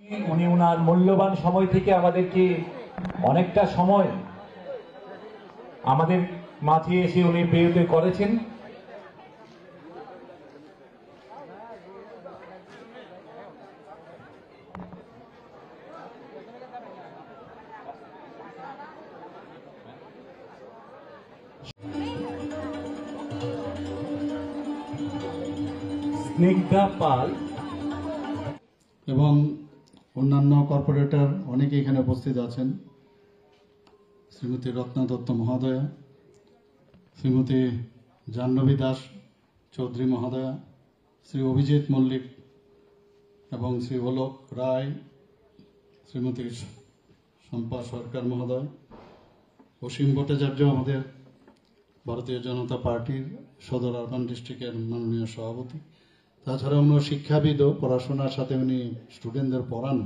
উনি ওনার মূল্যবান সময় থেকে আমাদেরকে অনেকটা সময় আমাদের মাঝে এসে উনি প্রেরিত করেছেন। স্নিগ্ধা পাল এবং অন্যান্য কর্পোরেটর অনেকে এখানে উপস্থিত আছেন। শ্রীমতী রত্না দত্ত মহোদয়া, শ্রীমতী জাহ্নবী দাস চৌধুরী মহোদয়া, শ্রী অভিজিৎ মল্লিক এবং শ্রী অলোক রায়, শ্রীমতী শম্পা সরকার মহোদয়, অসীম ভট্টাচার্য আমাদের ভারতীয় জনতা পার্টির সদর আরবান ডিস্ট্রিক্টের মাননীয় সভাপতি, তাছাড়া উনি শিক্ষাবিদও, পড়াশোনার সাথে উনি স্টুডেন্টদের পড়ান।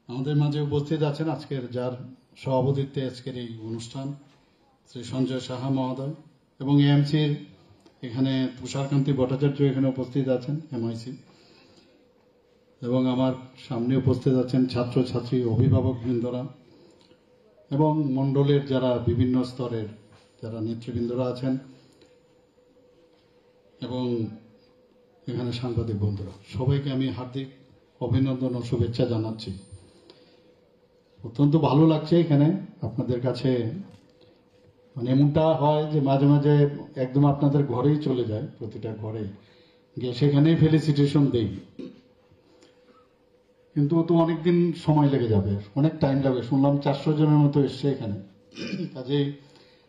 আমাদের মাঝে উপস্থিত আছেন আজকের যার সভাপতিত্বে আজকের এই অনুষ্ঠান শ্রী সঞ্জয় সাহা মহোদয়, এবং এএমসির এখানে তুষারকান্তি ভট্টাচার্য এখানে উপস্থিত আছেন এমআইসি, এবং আমার সামনে উপস্থিত আছেন ছাত্রছাত্রী অভিভাবক বৃন্দরা এবং মণ্ডলের যারা বিভিন্ন স্তরের যারা নেতৃবৃন্দরা আছেন, এবং এখানে সাংবাদিক বন্ধুরা, সবাইকে আমি হার্দিক অভিনন্দন ও শুভেচ্ছা জানাচ্ছি। অত্যন্ত ভালো লাগছে এখানে আপনাদের কাছে, মানে এমনটা হয় যে মাঝে মাঝে একদম আপনাদের ঘরেই চলে যায়, প্রতিটা ঘরে গিয়ে সেখানেই ফেলিসিটেশন দেই, কিন্তু তো অনেকদিন সময় লেগে যাবে, অনেক টাইম লাগবে। শুনলাম 400 জনের মতো এসছে এখানে, কাজেই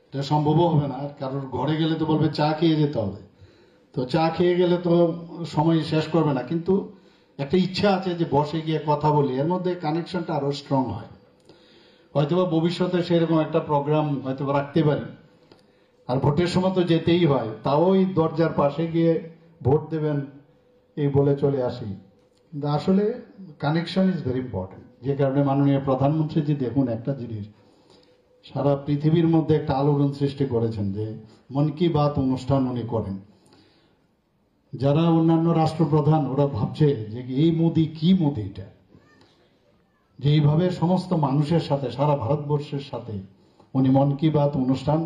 এটা সম্ভবও হবে না। আর কারোর ঘরে গেলে তো বলবে চা খেয়ে যেতে হবে, তো চা খেয়ে গেলে তো সময় শেষ করবে না, কিন্তু একটা ইচ্ছা আছে যে বসে গিয়ে কথা বলি, এর মধ্যে কানেকশনটা আরো স্ট্রং হয়। হয়তোবা ভবিষ্যতে সেরকম একটা প্রোগ্রাম হয়তো রাখতে পারি। আর ভোটের সময় তো যেতেই হয়, তাও ওই দরজার পাশে গিয়ে ভোট দেবেন এই বলে চলে আসি। কিন্তু আসলে কানেকশন ইজ ভেরি ইম্পর্টেন্ট, যে কারণে মাননীয় প্রধানমন্ত্রী জি দেখুন একটা জিনিস সারা পৃথিবীর মধ্যে একটা আলোড়ন সৃষ্টি করেছেন যে মন কি বাত অনুষ্ঠান উনি করেন। যারা অন্যান্য রাষ্ট্রপ্রধান ওরা ভাবছে যে এই মোদি কি মোদি, এটা যে এইভাবে সমস্ত মানুষের সাথে সারা ভারতবর্ষের সাথে উনি মন কি বাত অনুষ্ঠান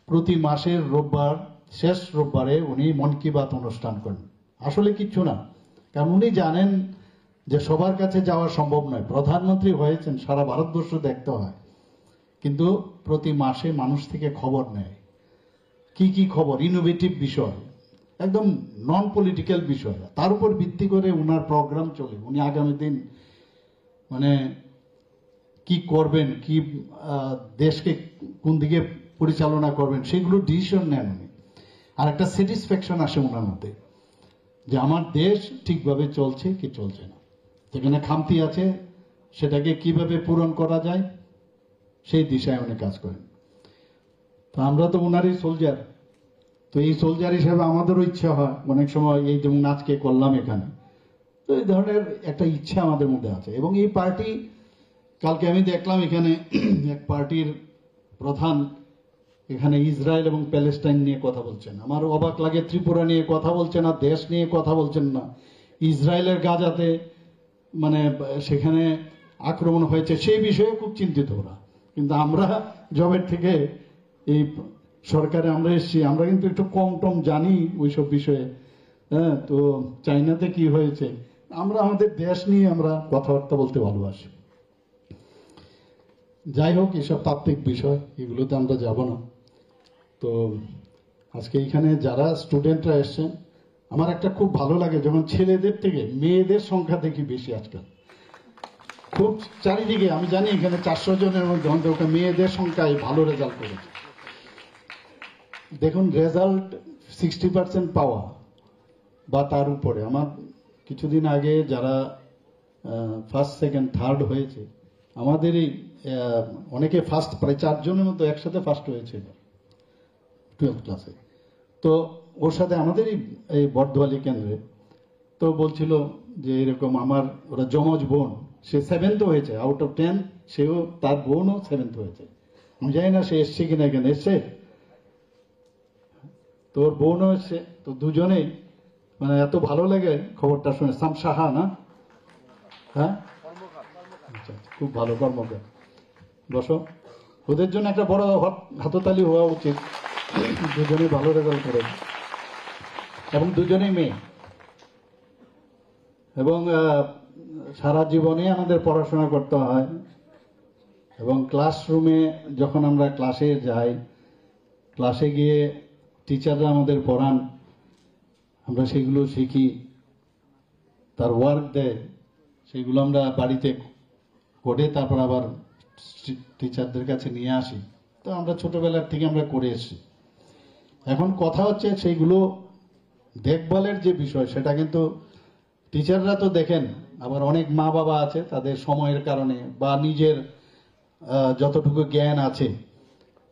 প্রতি মাসের রোববার শেষ রোববারে উনি মন কি বাত অনুষ্ঠান করেন। আসলে কিচ্ছু না, কারণ উনি জানেন যে সবার কাছে যাওয়া সম্ভব নয়। প্রধানমন্ত্রী হয়েছেন, সারা ভারতবর্ষ দেখতে হয়, কিন্তু প্রতি মাসে মানুষ থেকে খবর নেয়। কি কি খবর? ইনোভেটিভ বিষয়, একদম নন পলিটিক্যাল বিষয়, তার উপর ভিত্তি করে উনার প্রোগ্রাম চলে। উনি আগামী দিন মানে কি করবেন, কি দেশকে কোন দিকে পরিচালনা করবেন, সেগুলো ডিসিশন নেন উনি। আর একটা স্যাটিসফ্যাকশন আসে ওনার মধ্যে যে আমার দেশ ঠিকভাবে চলছে কি চলছে না, যেখানে খামতি আছে সেটাকে কিভাবে পূরণ করা যায় সেই দিশায় উনি কাজ করেন। তো আমরা তো ওনারই সোলজার, তো এই সোলজার হিসেবে আমাদেরও ইচ্ছা হয় অনেক সময়, এই যেমন আজকে করলাম এখানে, তো এই ধরনের একটা ইচ্ছা আমাদের মধ্যে আছে। এবং এই পার্টি, কালকে আমি দেখলাম এখানে এক পার্টির প্রধান এখানে ইসরায়েল এবং প্যালেস্টাইন নিয়ে কথা বলছেন। আমার অবাক লাগে, ত্রিপুরা নিয়ে কথা বলছেন না, দেশ নিয়ে কথা বলছেন না, ইসরায়েলের গাজাতে মানে সেখানে আক্রমণ হয়েছে সেই বিষয়ে খুব চিন্তিত ওরা। কিন্তু আমরা জবের থেকে এই সরকারে আমরা এসেছি, আমরা কিন্তু একটু কম টম জানি ওইসব বিষয়ে। হ্যাঁ, তো চাইনাতে কি হয়েছে, আমরা আমাদের দেশ নিয়ে আমরা কথাবার্তা বলতে ভালোবাসি। যাই হোক, এসব তাত্ত্বিক বিষয়, এগুলোতে আমরা যাব না। তো আজকে এখানে যারা স্টুডেন্টরা এসছেন, আমার একটা খুব ভালো লাগে যখন ছেলেদের থেকে মেয়েদের সংখ্যা দেখি বেশি আজকাল, খুব চারিদিকে। আমি জানি এখানে 400 জনের মধ্যে অন্তত মেয়েদের সংখ্যায় ভালো রেজাল্ট করেছে। দেখুন, রেজাল্ট 60% পাওয়া বা তার উপরে। আমার কিছুদিন আগে যারা ফার্স্ট সেকেন্ড থার্ড হয়েছে, আমাদের এই অনেকে ফার্স্ট, প্রায় 4 জনের মতো একসাথে ফার্স্ট হয়েছে 12th ক্লাসে। তো ওর সাথে আমাদের এই বর্ধওয়ালি কেন্দ্রে তো বলছিল যে এরকম আমার ওরা যমজ বোন, সে 7th হয়েছে আউট অফ 10, সেও তার বোনও 7th হয়েছে। আমি জানি না সে এসছে কিনা, এখানে এসছে, তোর বোনও এসছে। তো দুজনেই মানে এত ভালো লাগে খবরটা শুনে। সাম সাহা না, হ্যাঁ, আচ্ছা, খুব ভালো কর্মকার। বসো, ওদের জন্য একটা বড় হাততালি হওয়া উচিত। দুজনেই ভালো রেজাল্ট করে এবং দুজনেই মেয়ে, এবং সারা জীবনে আমাদের পড়াশোনা করতে হয়, এবং ক্লাসরুমে যখন আমরা ক্লাসে যাই, ক্লাসে গিয়ে টিচাররা আমাদের পড়ান, আমরা সেগুলো শিখি, তার ওয়ার্ক দেয়, সেগুলো আমরা বাড়িতে করে তারপর আবার টিচারদের কাছে নিয়ে আসি। তো আমরা ছোটবেলার থেকে আমরা করে এসেছি। এখন কথা হচ্ছে সেইগুলো দেখভালের যে বিষয়, সেটা কিন্তু টিচাররা তো দেখেন, আবার অনেক মা বাবা আছে তাদের সময়ের কারণে বা নিজের যতটুকু জ্ঞান আছে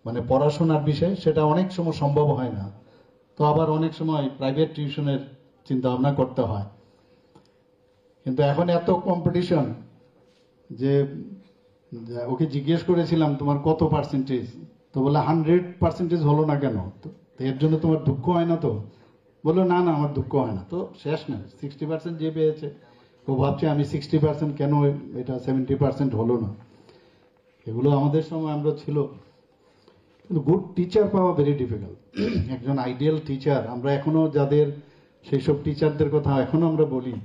মানে পড়াশোনার বিষয়ে, সেটা অনেক সময় সম্ভব হয় না। তো আবার অনেক সময় প্রাইভেট টিউশনের চিন্তা ভাবনা করতে হয়। কিন্তু এখন এত কম্পিটিশন যে ওকে জিজ্ঞেস করেছিলাম তোমার কত পার্সেন্টেজ, তো বলে 100% হলো না কেন, তো এর জন্য তোমার দুঃখ হয় না? তো বললো না না, আমার দুঃখ হয় না। তো শেষ না, 60% যে পেয়েছে ও ভাবছে আমি 60% কেন, এটা 70% হলো না। এগুলো আমাদের সময় আমরা ছিল। কিন্তু গুড টিচার পাওয়া ভেরি ডিফিকাল্ট। একজন আইডিয়াল টিচার, আমরা এখনো যাদের সেই সব টিচারদের কথা এখনো আমরা বলি,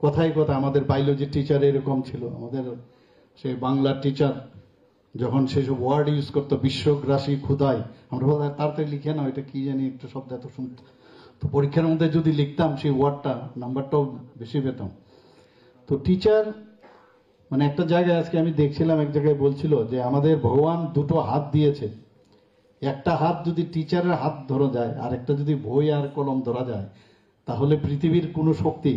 কথাই কথা আমাদের বায়োলজির টিচার এরকম ছিল, আমাদের সেই বাংলার টিচার যখন সেসব ওয়ার্ড ইউজ করতো, বিশ্বগ্রাসী ক্ষুধায়, আমরা বলতাম তাড়াতাড়ি লিখে না, এটা কি জানি একটা শব্দ এত শুনতো, তো পরীক্ষার মধ্যে যদি লিখতাম সেই ওয়ার্ডটা, নাম্বারটাও বেশি পেতাম। তো টিচার মানে একটা জায়গায় আজকে আমি দেখছিলাম, এক জায়গায় বলছিল যে আমাদের ভগবান দুটো হাত দিয়েছে, একটা হাত যদি টিচারের হাত ধরা যায়, আর একটা যদি বই আর কলম ধরা যায়, তাহলে পৃথিবীর কোনো শক্তি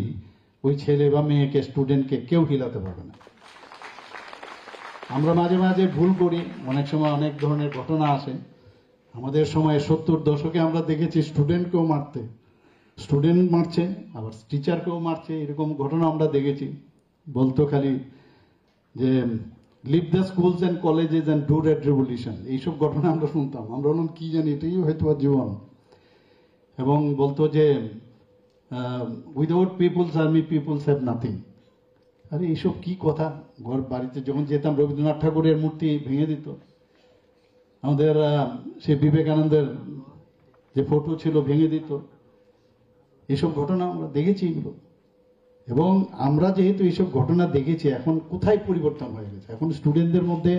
ওই ছেলে বা মেয়েকে, স্টুডেন্টকে কেউ হিলাতে পারবে না। আমরা মাঝে মাঝে ভুল করি, অনেক সময় অনেক ধরনের ঘটনা আসে। আমাদের সময় 70 দশকে আমরা দেখেছি স্টুডেন্টকেও মারতে, স্টুডেন্ট মারছে আবার টিচারকেও মারছে, এরকম ঘটনা আমরা দেখেছি। বলতো খালি যে leave the schools and colleges and do red revolution, এইসব ঘটনা আমরা শুনতাম। আমরা বললাম কি জানি, এটাই হয়তো জীবন। এবং বলতো যে without people's army peoples have nothing. আরে এইসব কি কথা! ঘর বাড়িতে যখন যেতাম, রবীন্দ্রনাথ ঠাকুরের মূর্তি ভেঙে দিত, আমাদের সে বিবেকানন্দের যে ফটো ছিল ভেঙে দিত। এইসব ঘটনা আমরা দেখেছি এগুলো। এবং আমরা যেহেতু এইসব ঘটনা দেখেছি, এখন কোথায় পরিবর্তন হয়ে গেছে, এখন স্টুডেন্টদের মধ্যে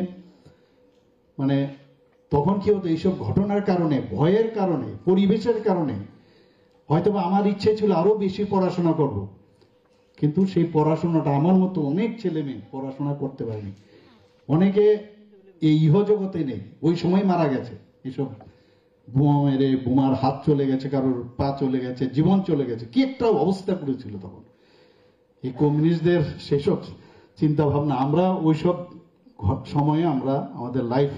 মানে তখন কি হতো, এইসব ঘটনার কারণে, ভয়ের কারণে, পরিবেশের কারণে হয়তো আমার ইচ্ছে ছিল আরো বেশি পড়াশোনা করব, কিন্তু সেই পড়াশোনাটা আমার মতো অনেক ছেলে মেয়ে পড়াশোনা করতে পারেনি। অনেকে এই ইহজগতে নেই, ওই সময় মারা গেছে। এইসব বোমা মেরে, বোমার হাত চলে গেছে, কারোর পা চলে গেছে, জীবন চলে গেছে, কি একটা অবস্থা করেছিল তখন এই কমিউনিস্টদের সেসব চিন্তা ভাবনা। আমরা ওইসব সময়ে আমরা আমাদের লাইফ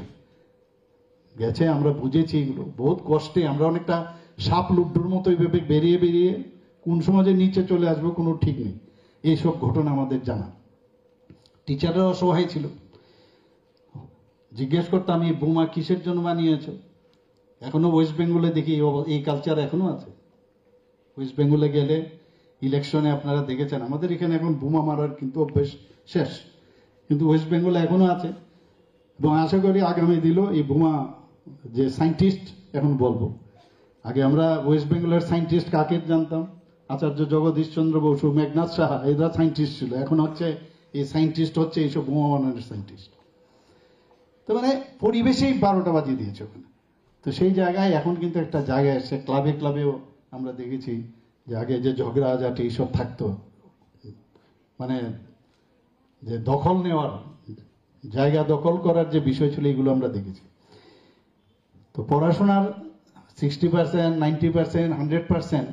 গেছে, আমরা বুঝেছি এগুলো বহুত কষ্টে। আমরা অনেকটা সাপ লুড্ডুর মতো এইভাবে বেরিয়ে বেরিয়ে কোন সময় যে নিচে চলে আসবো কোনো ঠিক নেই। এইসব ঘটনা আমাদের জানা। টিচাররা অসহায় ছিল, জিজ্ঞেস করতাম এই বোমা কিসের জন্য বানিয়েছ? এখনো ওয়েস্ট বেঙ্গলে দেখি এই কালচার এখনো আছে। ওয়েস্ট বেঙ্গলে গেলে ইলেকশনে আপনারা দেখেছেন, আমাদের এখানে এখন বোমা মারার কিন্তু অভ্যেস শেষ, কিন্তু ওয়েস্ট বেঙ্গলে এখনো আছে। এবং আশা করি আগামী দিনও এই বোমা যে সায়েন্টিস্ট, এখন বলবো, আগে আমরা ওয়েস্ট বেঙ্গলের সায়েন্টিস্ট কাকে জানতাম? আচার্য জগদীশ চন্দ্র বসু, মেঘনাথ সাহা, এরা সায়েন্টিস্ট ছিল। এখন হচ্ছে এই সায়েন্টিস্ট হচ্ছে এইসব বোমা বানানোর সায়েন্টিস্ট। তো মানে পরিবেশেই 12টা বাজিয়ে দিয়েছে ওখানে। তো সেই জায়গায় এখন কিন্তু একটা জায়গায় এসে ক্লাবে ক্লাবেও আমরা দেখেছি যে আগে যে ঝগড়া ঝাঁটি এইসব থাকতো, মানে যে দখল নেওয়ার, জায়গা দখল করার যে বিষয় ছিল, এগুলো আমরা দেখেছি। তো পড়াশোনার 60%, 90%, 100%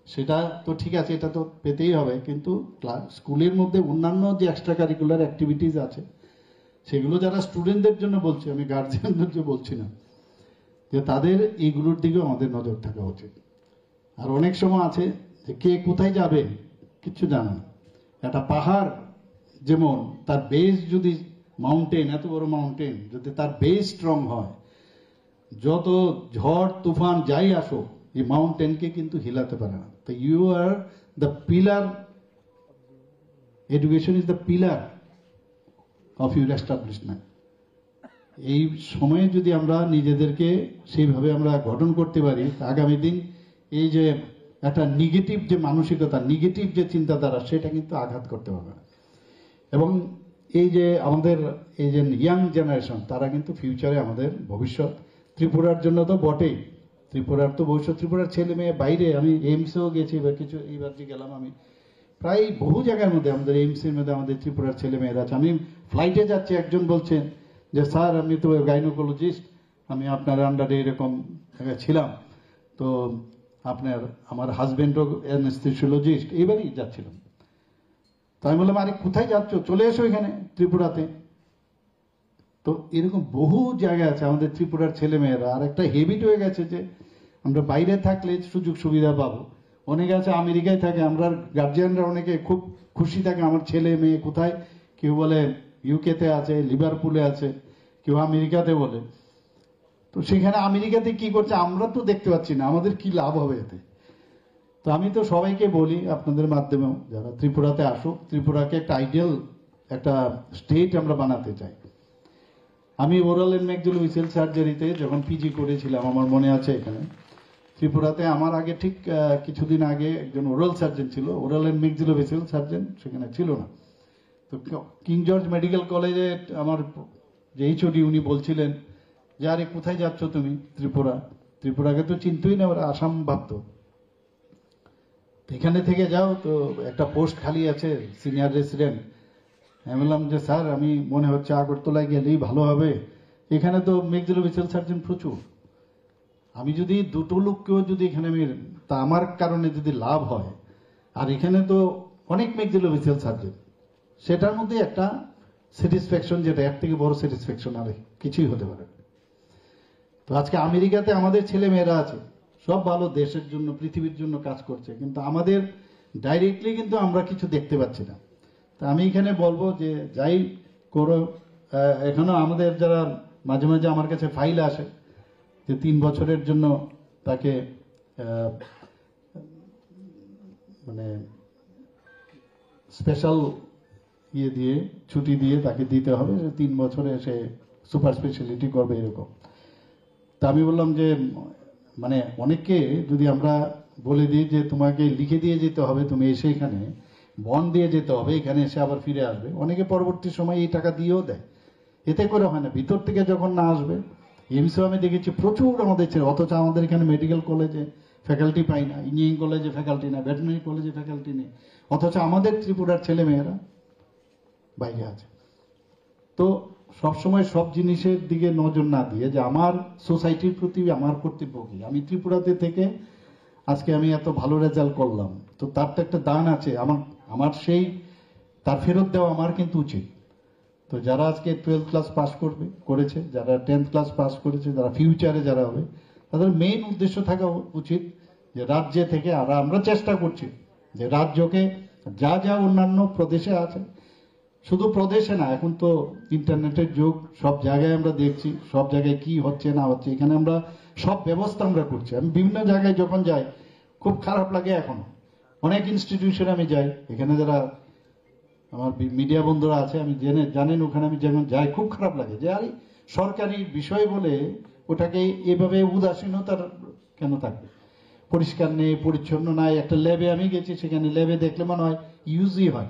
সেটা তো ঠিক আছে, এটা তো পেতেই হবে, কিন্তু স্কুলের মধ্যে অন্যান্য যে এক্সট্রা কারিকুলার অ্যাক্টিভিটিস আছে, সেগুলো যারা স্টুডেন্টদের জন্য বলছি, আমি গার্জিয়ানদের জন্য বলছি না, যে তাদের এইগুলোর দিকেও আমাদের নজর থাকা উচিত। আর অনেক সময় আছে যে কে কোথায় যাবে কিচ্ছু জানে না। একটা পাহাড় যেমন তার বেস যদি মাউন্টেন, এত বড় মাউন্টেন, যদি তার বেস স্ট্রং হয়, যত ঝড় তুফান যাই আসো, এই মাউন্টেনকে কিন্তু হিলাতে পারে না। তো you are the pillar education is the pillar of your establishment. এই সময়ে যদি আমরা নিজেদেরকে সেইভাবে আমরা গঠন করতে পারি, আগামী দিন এই যে একটা নেগেটিভ যে মানসিকতা, নেগেটিভ যে চিন্তাধারা, সেটা কিন্তু আঘাত করতে পারবে না। এবং এই যে আমাদের এই যে ইয়াং জেনারেশন, তারা কিন্তু ফিউচারে আমাদের ভবিষ্যৎ। ত্রিপুরার জন্য তো বটেই, ত্রিপুরার তো ভবিষ্যৎ। ত্রিপুরার ছেলে মেয়ে বাইরে, আমি এইমসেও গেছি বা কিছু, এইবার যে গেলাম আমি, প্রায় বহু জায়গার মধ্যে আমাদের এইমসের মধ্যে আমাদের ত্রিপুরার ছেলে মেয়েরা আছে। আমি ফ্লাইটে যাচ্ছি, একজন বলছেন যে স্যার আমি তো গাইনোকোলজিস্ট, আমি আপনার আন্ডারে এরকম জায়গায় ছিলাম, তো আমার হাজবেন্ডও অ্যানেস্থেসিওলজিস্ট, এইবারই যাচ্ছিলাম। তো আমি বললাম আরে কোথায় যাচ্ছ, চলে এসো এখানে ত্রিপুরাতে। তো এরকম বহু জায়গা আছে আমাদের ত্রিপুরার ছেলে মেয়েরা। আর একটা হেবিট হয়ে গেছে যে আমরা বাইরে থাকলে সুযোগ সুবিধা পাবো। অনেকে আছে আমেরিকায় থাকে, আমরা গার্জিয়ানরা অনেকে খুব খুশি থাকে আমার ছেলে মেয়ে কোথায়, কেউ বলে ইউকেতে আছে, লিভারপুলে আছে, কেউ আমেরিকাতে বলে। তো সেখানে আমেরিকাতে কি করছে আমরা তো দেখতে পাচ্ছি না, আমাদের কি লাভ হবে এতে? তো আমি তো সবাইকে বলি আপনাদের মাধ্যমেও, যারা ত্রিপুরাতে আসুক, ত্রিপুরাকে একটা আইডিয়াল একটা স্টেট আমরা বানাতে চাই। আমি ওরাল এন্ড ম্যাক্সিলোফেসিয়াল সার্জারিতে যখন পিজি করেছিলাম, আমার মনে আছে এখানে ত্রিপুরাতে আমার আগে ঠিক কিছুদিন আগে একজন ওরাল সার্জন ছিল, ওরাল এন্ড ম্যাক্সিলোফেসিয়াল সার্জন সেখানে ছিল না। তো কিং জর্জ মেডিকেল কলেজে আমার যে এইচওডি উনি বলছিলেন যে আরে কোথায় যাচ্ছ তুমি, ত্রিপুরা, ত্রিপুরাকে তো চিনতই না, ওরা আসাম ভাবতো। এখানে থেকে যাও, তো একটা পোস্ট খালি আছে সিনিয়র রেসিডেন্ট। আমি বললাম যে স্যার আমি মনে হচ্ছে আগরতলায় গেলেই ভালো হবে, এখানে তো ম্যাক্সিলোফেসিয়াল সার্জন প্রচুর। আমি যদি দুটো লোককেও যদি এখানে আমি, তা আমার কারণে যদি লাভ হয়, আর এখানে তো অনেক ম্যাক্সিলোফেসিয়াল সার্জন, সেটার মধ্যে একটা স্যাটিসফ্যাকশন, যেটা এর থেকে বড় স্যাটিসফ্যাকশন আর কিছুই হতে পারে না। তো আজকে আমেরিকাতে আমাদের ছেলে মেয়েরা আছে, সব ভালো, দেশের জন্য পৃথিবীর জন্য কাজ করছে, কিন্তু আমাদের ডাইরেক্টলি কিন্তু আমরা কিছু দেখতে পাচ্ছি না। তা আমি এখানে বলবো যে যাই করো, এখনো আমাদের যারা মাঝে মাঝে আমার কাছে ফাইল আসে যে 3 বছরের জন্য তাকে মানে স্পেশাল ইয়ে দিয়ে ছুটি দিয়ে তাকে দিতে হবে, 3 বছরে সে সুপার স্পেশালিটি করবে এরকম। তা আমি বললাম যে মানে অনেককে যদি আমরা বলে দিই যে তোমাকে লিখে দিয়ে যেতে হবে, তুমি এসে এখানে বন্ড দিয়ে যেতে হবে, এখানে এসে আবার ফিরে আসবে, অনেকে পরবর্তী সময় এই টাকা দিয়েও দেয়। এতে করে হয় না, ভিতর থেকে যখন না আসবে। এমসিও আমি দেখেছি প্রচুর আমাদের ছেলে, অথচ আমাদের এখানে মেডিকেল কলেজে ফ্যাকাল্টি পাই না, ইঞ্জিনিয়ারিং কলেজে ফ্যাকাল্টি না, ভেটেরিনারি কলেজে ফ্যাকাল্টি নেই, অথচ আমাদের ত্রিপুরার ছেলে মেয়েরা বাইরে আছে। তো সবসময় সব জিনিসের দিকে নজর না দিয়ে যে আমার সোসাইটির প্রতি আমার কর্তব্য কি, আমি ত্রিপুরাতে থেকে আজকে আমি এত ভালো রেজাল্ট করলাম, তো তার তো একটা দান আছে, আমার সেই তার ফেরত দেওয়া আমার কিন্তু উচিত। তো যারা আজকে 12th ক্লাস পাস করেছে, যারা 10th ক্লাস পাস করেছে, যারা ফিউচারে যারা হবে, তাদের মেইন উদ্দেশ্য থাকা উচিত যে রাজ্যে থেকে, আর আমরা চেষ্টা করছি যে রাজ্যকে যা যা অন্যান্য প্রদেশে আছে, শুধু প্রদেশে না, এখন তো ইন্টারনেটের যুগ, সব জায়গায় আমরা দেখছি সব জায়গায় কি হচ্ছে না হচ্ছে, এখানে আমরা সব ব্যবস্থা আমরা করছি। আমি বিভিন্ন জায়গায় যখন যাই খুব খারাপ লাগে, এখন অনেক ইনস্টিটিউশনে আমি যাই, এখানে যারা আমার মিডিয়া বন্ধুরা আছে আমি জানেন, ওখানে আমি যখন যাই খুব খারাপ লাগে যে আরে সরকারি বিষয় বলে ওটাকে এভাবে উদাসীনতার কেন থাকবে, পরিষ্কার নেই, পরিচ্ছন্ন নাই। একটা ল্যাবে আমি গেছি, সেখানে ল্যাবে দেখলে মনে হয় ইউজই হয়।